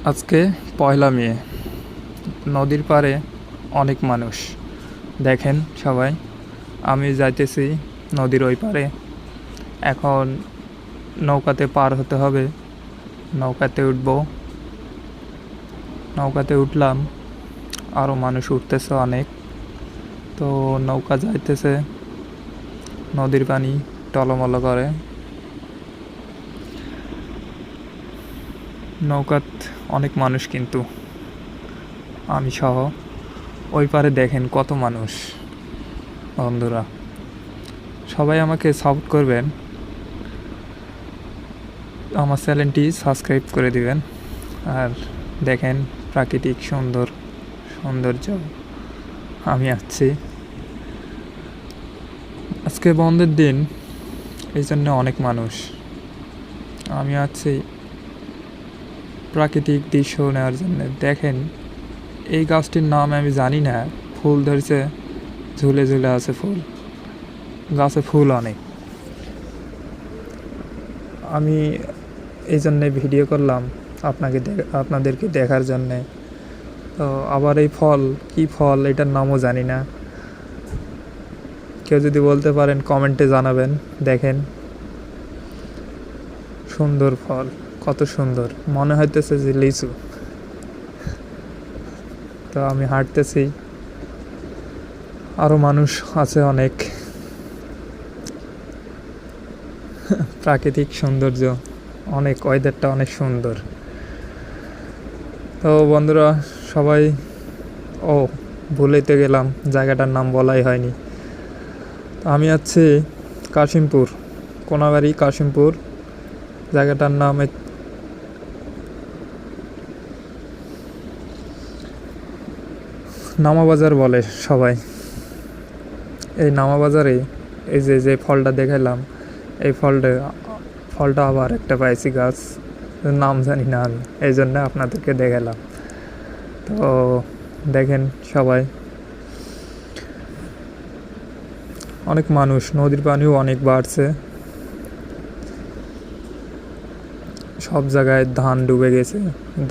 আজকে পয়লা মে। নদীর পাড়ে অনেক মানুষ। দেখেন সবাই, আমি যাইতেছি নদীর ওই পাড়ে। এখন নৌকাতে পার হতে হবে। নৌকাতে উঠলাম, আরও মানুষ উঠতেছে অনেক। তো নৌকা যাইতেছে, নদীর পানি টলমল করে। নৌকাত অনেক মানুষ, কিন্তু আমি সহ। ওই পারে দেখেন কত মানুষ। বন্ধুরা, সবাই আমাকে সাপোর্ট করবেন, আমার চ্যানেলটি সাবস্ক্রাইব করে দিবেন। আর দেখেন প্রাকৃতিক সৌন্দর্য। আমি আছি, আজকে বন্ধের দিন, এই জন্য অনেক মানুষ। আমি আছি প্রাকৃতিক দৃশ্য নেওয়ার জন্য। দেখেন, এই গাছটির নাম আমি জানি না। ফুল ধরেছে, ঝুলে ঝুলে আছে ফুল, গাছে ফুল অনেক। আমি এই জন্যে ভিডিও করলাম আপনাদেরকে দেখার জন্যে। তো আবার এই ফল কি ফল, এটার নামও জানি না। কেউ যদি বলতে পারেন কমেন্টে জানাবেন। দেখেন সুন্দর ফল, কত সুন্দর, মনে হইতেছে যে লিচু। তো আমি হাঁটতেছি, আরও মানুষ আছে অনেক। প্রাকৃতিক সৌন্দর্য অনেক, ওয়েদারটা অনেক সুন্দর। তো বন্ধুরা সবাই, ভুলেই তো গেলাম, জায়গাটার নাম বলাই হয়নি। আমি আছি কাশিমপুর, কোনাবাড়ি কাশিমপুর। জায়গাটার নাম নামাবাজার বলে সবাই। এই নামাবাজারে এই যে ফলটা দেখালাম, এই ফলটা আবার একটা পাইছি গাছ, নাম জানি না আমি, এই জন্য আপনাদেরকে দেখালাম। তো দেখেন সবাই, অনেক মানুষ, নদীর পানিও অনেক বাড়ছে। সব জায়গায় ধান ডুবে গেছে,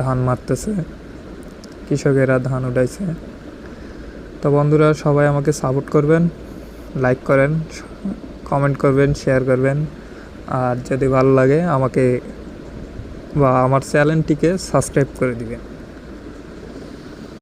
ধান মারতেছে, কৃষকেরা ধান উঠাইছে। তো বন্ধুরা সবাই আমাকে সাপোর্ট করবেন, লাইক করেন, কমেন্ট করবেন, শেয়ার করবেন। আর যদি ভালো লাগে আমাকে বা আমার চ্যানেলটিকে সাবস্ক্রাইব করে দিবেন।